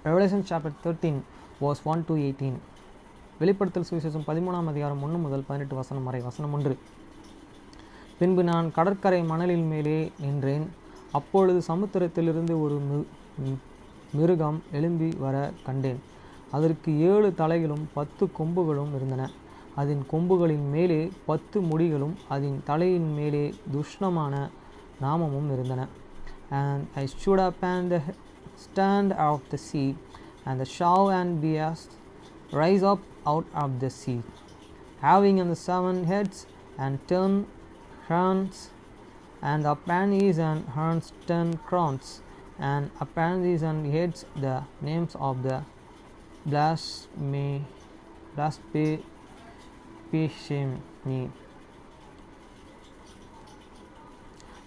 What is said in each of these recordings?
Revelation chapter 13 verse 1 to 18. வெளிப்படுத்தல் சுவிசேஷம் 13ஆம் அதிகாரம் 1 முதல் 18 வசனம் வரை. வசனம் 1. பின்பு நான் கடற்கரை மணலில் மேலே நின்றேன். அப்பொழுது சமுத்திரத்திலிருந்து ஒரு மிருகம் எழும்பி வர கண்டேன். அதற்கு 7 தலைகளும் 10 கொம்புகளும் இருந்தன. அதன் கொம்புகளின் மேலே 10 முடிகளும் அதன் தலையின் மேலே துஷ்ணமான நாமமும் இருந்தன. And I stood up and the stand of the sea, and the shaw and beast rise up out of the sea, having on the 7 heads and 10 horns, and upon his and horns 10 crowns, and upon his and heads the names of the blasphemy.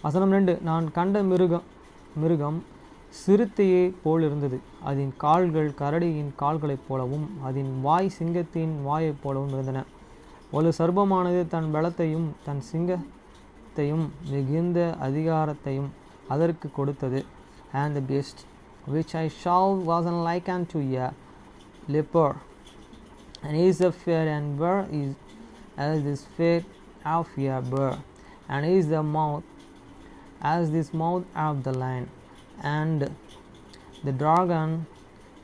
வசனம் 2. நான் கண்ட மிருகம் சிறுத்தையை போல் இருந்தது. அதன் கால்கள் கரடியின் கால்களைப் போலவும் அதன் வாய் சிங்கத்தின் வாயைப் போலவும் இருந்தன. ஒரு சர்ப்பமானது தன் பலத்தையும் தன் சிங்கத்தையும் மிகுந்த அதிகாரத்தையும் அதற்கு கொடுத்தது. And the beast which I saw was like unto a leopard, and is a fair and bear is as this fair of a bear, and is the mouth as this mouth of the lion. And the dragon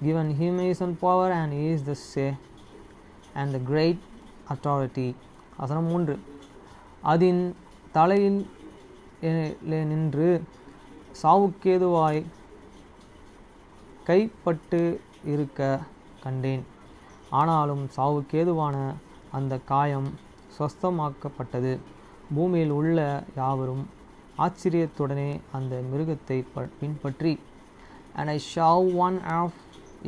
given him is on power, and he is the say and the great authority. வசனம் 3. அதன் தலையில் நின்று சாவுக்கேதுவாய் கைப்பட்டு இருக்க கண்டேன். ஆனாலும் சாவுக்கேதுவான அந்த காயம் சொஸ்தமாக்கப்பட்டது. பூமியில் உள்ள யாவரும் ஆச்சரியத்துடனே அந்த மிருகத்தை பின்பற்றி, and I saw one of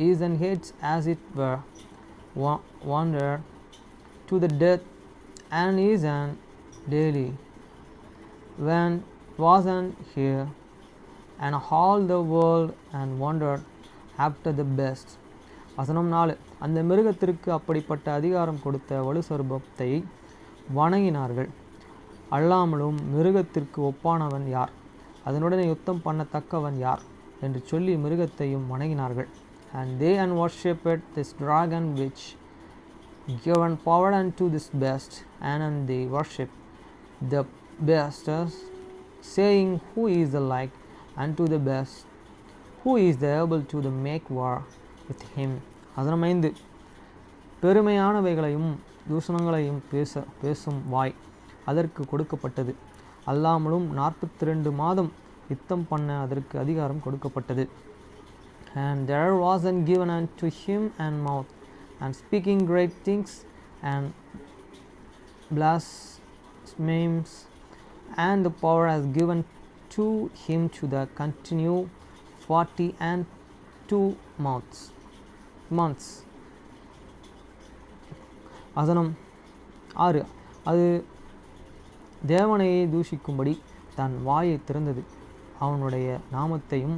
his and heads as it were wandered to the death, and his and daily when wasn't here, and all the world and wandered after the best. வசனம் 4. அந்த மிருகத்திற்கு அப்படிப்பட்ட அதிகாரம் கொடுத்த வலு சர்ப்பத்தை வணங்கினார்கள். அல்லாமலும் மிருகத்திற்கு ஒப்பானவன் யார், அதனுடனே யுத்தம் பண்ணத்தக்கவன் யார் என்று சொல்லி மிருகத்தையும் வணங்கினார்கள். And they worshipped this dragon which given power unto this beast, and they worship the beast, saying, Who is the like unto the beast? Who is the able to make war with him? வசனம் 5. பெருமையானவைகளையும் தூஷணங்களையும் பேசும் வாய் அதற்கு கொடுக்கப்பட்டது. அல்லாமலும் 42 மாதம் யுத்தம் பண்ண அதற்கு அதிகாரம் கொடுக்கப்பட்டது. And there wasn't given unto him and mouth, and speaking great things and blasphemies, and the power has given to him to the continue 42 months. வசனம் 6. அது தேவனையை தூஷிக்கும்படி தன் வாயை திறந்தது. அவருடைய நாமத்தையும்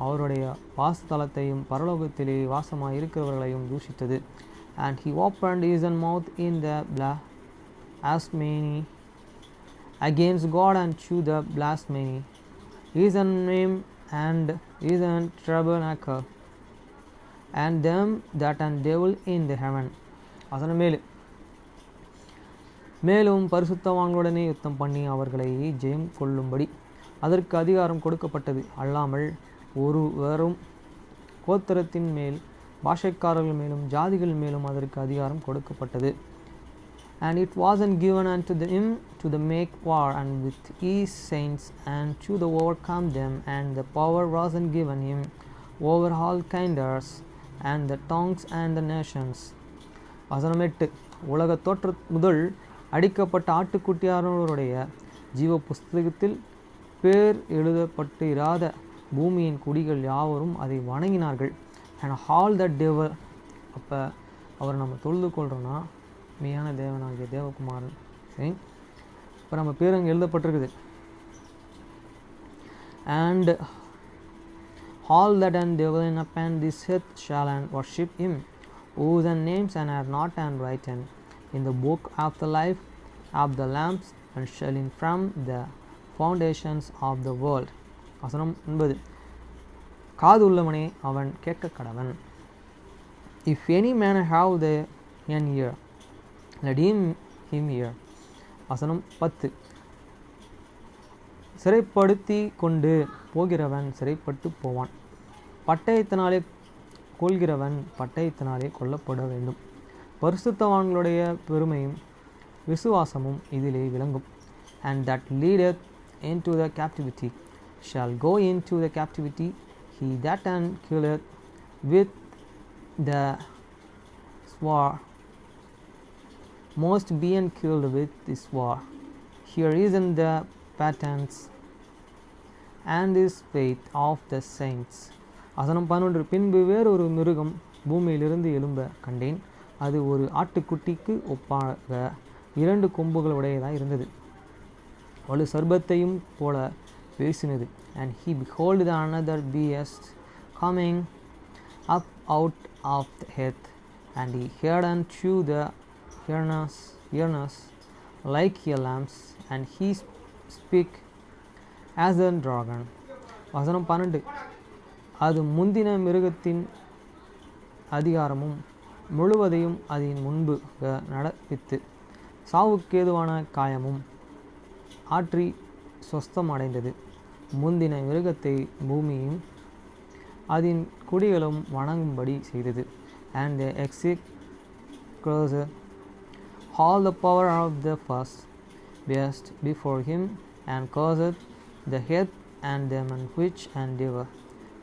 அவருடைய வாசஸ்தலத்தையும் பரலோகத்திலே வாசமாய் இருக்கிறவர்களையும் தூஷித்தது. And he opened his mouth in the blasphemy against God and to the blasphemy his name and his tabernacle and them that and devil in the heaven. வசனம் 7. மேலும் பரிசுத்தவான்களுடனே யுத்தம் பண்ணி அவர்களை ஜெயம் கொள்ளும்படி அதற்கு அதிகாரம் கொடுக்கப்பட்டது. அல்லாமல் ஒருவரும் கோத்திரத்தின் மேல் பாஷைக்காரர்கள் மேலும் ஜாதிகள் மேலும் அதற்கு அதிகாரம் கொடுக்கப்பட்டது. And it wasn't given unto him to the make war and with his saints and to the overcome them, and the power wasn't given him over all kinders and the tongues and the nations. வசனம் 8. உலக தோற்ற முதல் அடிக்கப்பட்ட ஆட்டுக்குட்டியானவருடைய ஜீவ புஸ்தகத்தில் பேர் எழுதப்பட்டு இராத பூமியின் குடிகள் யாவரும் அதை வணங்கினார்கள். and all the devil. அப்போ அவரை நம்ம தொழுது கொள்கிறோன்னா மெய்யான தேவனாகிய தேவகுமாரன். சரி, இப்போ நம்ம பேர் அங்கே எழுதப்பட்டிருக்குது. and all that and devil in upon this earth shall and worship him, whose names and are not and written in the book of the life of the Lamb, and shall in from the foundations of the world. வசனம் 9. காது உள்ளவனே அவன் கேட்க கடவன். If any man have the N year let him year. வசனம் 10. சிறைப்படுத்தி கொண்டு போகிறவன் சிறைப்பட்டு போவான், பட்டயத்தினாலே கொள்கிறவன் பட்டயத்தினாலே கொல்லப்பட வேண்டும். பரிசுத்தவான்களுடைய பெருமையும் விசுவாசமும் இதிலே விளங்கும். And that leadeth into the captivity shall go into the captivity. He that killeth with the sword must be killed with the sword. Here is in the patterns and is faith of the saints. வசனம் 11. பின்பு வேறொரு மிருகம் பூமியிலிருந்து எழும்ப கண்டேன். அது ஒரு ஆட்டுக்குட்டிக்கு ஒப்பாக 2 கொம்புகள் உடையதாக இருந்தது, வலு சர்பத்தையும் போல பேசினது. And he behold another beast coming up out of the earth, and he heard unto the earnest like a lamb, and he spake as a dragon. வசனம் 12. அது முந்தின மிருகத்தின் அதிகாரமும் முழுவதையும் அதன் முன்பு நடப்பித்து சாவுக்கேதுவான காயமும் ஆற்றி சொஸ்தமடைந்தது. முந்தின மிருகத்தை பூமியும் அதன் குடிகளும் வணங்கும்படி செய்தது. And they execute all the power of the first beast before him, and caused the earth and them which endeavor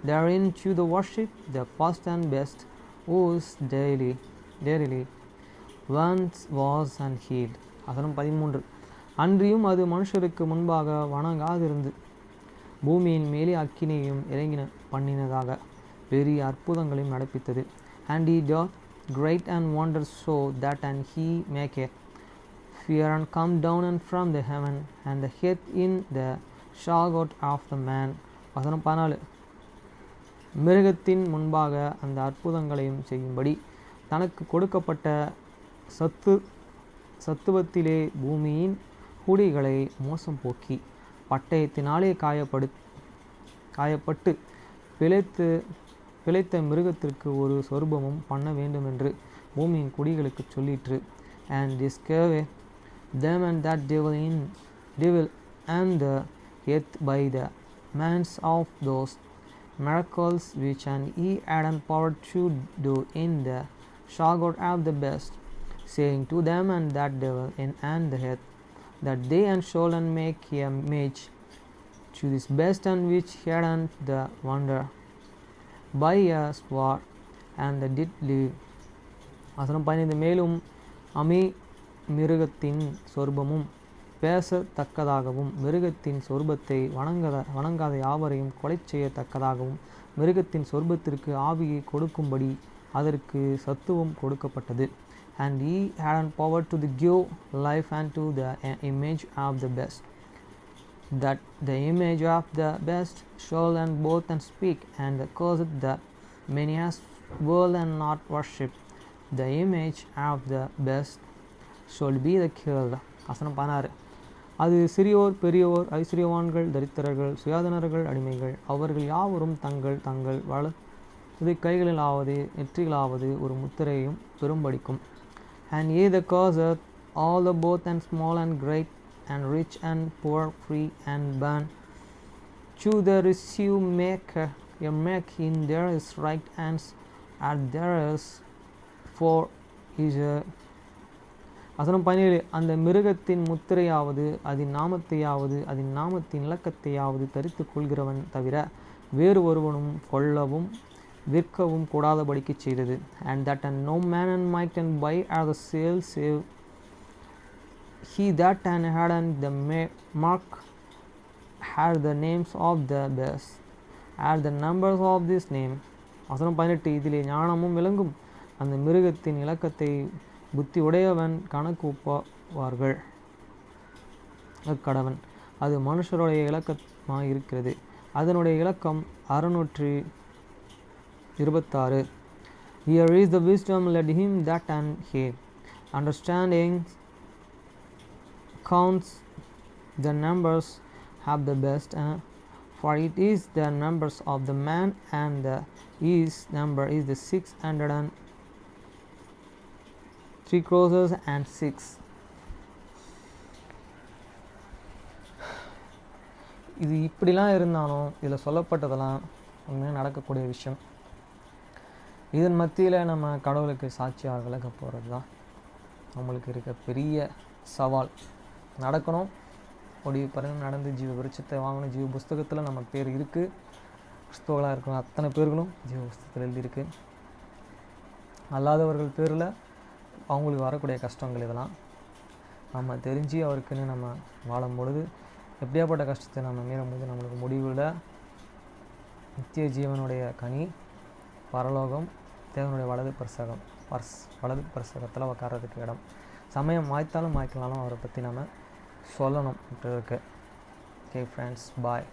therein to the worship the first and best, whose daily once was and healed. வசனம் 13. அன்றியும் அது மனுஷருக்கு முன்பாக வணங்காதிருந்து பூமியின் மேலே அக்கினியையும் இறங்கின பண்ணினதாக பெரிய அற்புதங்களையும் நடப்பித்தது. And he doth great and wonders so that and he maketh fear and come down and from the heaven, and the earth in the shadow of the man. வசனம் 14. மிருகத்தின் முன்பாக அந்த அற்புதங்களையும் செய்யும்படி தனக்கு கொடுக்கப்பட்ட சத்துவத்திலே பூமியின் குடிகளை மோசம் போக்கி பட்டயத்தினாலே காயப்பட்டு பிழைத்த மிருகத்திற்கு ஒரு சொரூபமும் பண்ண வேண்டுமென்று பூமியின் குடிகளுக்கு சொல்லிற்று. And discover them and that devil and the earth by the means of those miracles which and he had power to do in the shadow of the best, saying to them and that devil and the earth that they and should and make a image to this best, and which had the wonder by a sword and the did live. வசனம் 15. மேலும் மிருகத்தின் சொரூபமும் பேசத்தக்கதாகவும் மிருகத்தின் சொரூபத்தை வணங்காத யாவரையும் கொலை செய்யத்தக்கதாகவும் மிருகத்தின் சொரூபத்திற்கு ஆவியை கொடுக்கும்படி அதற்கு சத்துவம் கொடுக்கப்பட்டது. And he had power to give life unto the image of the best, that the image of the best shall and both and speak, and caused that many as world and not worship the image of the best should be the killed. வசனம் 16. அது சிறியோர் பெரியோர் ஐஸ்வர்யவான்கள் தரித்திரர்கள் சுயாதனர்கள் அடிமைகள் அவர்கள் யாவரும் தங்கள் வலது கைகளிலாவது நெற்றிகளாவது ஒரு முத்திரையும் பெரும்படிக்கும். And ye the causeth all the both and small and great and rich and poor free and bond to the receive make in there is right hands and there is for is a. வசனம் 17. அந்த மிருகத்தின் முத்திரையாவது அதன் நாமத்தையாவது அதன் நாமத்தின் இலக்கத்தையாவது தரித்து கொள்கிறவன் தவிர வேறு ஒருவனும் கொள்ளவும் விற்கவும் கூடாதபடிக்கு செய்தது. And that and no man and might and buy at the sale save he that and had and the mark had the names of the best at the numbers of this name. வசனம் 18. இதிலே ஞானமும் விளங்கும். அந்த மிருகத்தின் இலக்கத்தை புத்தி உடையவன் கணக்கு ஒப்பாவார்கள் கடவன். அது மனுஷருடைய இலக்கமாக இருக்கிறது. அதனுடைய இலக்கம் 626. Here is the wisdom, let him that and hear. Understanding counts the numbers have the best, For it is the numbers of the man, and the his number is the 603 crores and 6. இது இப்படிலாம் இருந்தாலும் இதில் சொல்லப்பட்டதெல்லாம் உண்மையாக நடக்கக்கூடிய விஷயம். இதன் மத்தியில் நம்ம கடவுளுக்கு சாட்சியாக விளக்க போகிறது தான் நம்மளுக்கு இருக்க பெரிய சவால். நடக்கணும், முடிவு பாருங்கள், நடந்து ஜீவ விருட்சத்தை வாங்கணும். ஜீவ புஸ்தகத்தில் நம்ம பேர் இருக்குது. கிறிஸ்துவர்களாக இருக்கணும் அத்தனை பேர்களும் ஜீவ புஸ்தகத்தில் எழுதியிருக்கு. அல்லாதவர்கள் பேரில் அவங்களுக்கு வரக்கூடிய கஷ்டங்கள் இதெல்லாம் நம்ம தெரிஞ்சு அவருக்குன்னு நம்ம வாழும் பொழுது எப்படியாப்பட்ட கஷ்டத்தை நம்ம மீறும்போது நம்மளுக்கு முடிவில் நித்திய ஜீவனுடைய கனி பரலோகம், தேவனுடைய வலது பிரசகத்தில் உட்கார்றதுக்கு இடம். சமயம் மாய்த்தாலும் மாய்க்கலாலும் அவரை பற்றி நம்ம சொல்லணும். இருக்கு. ஓகே ஃப்ரெண்ட்ஸ், பாய்.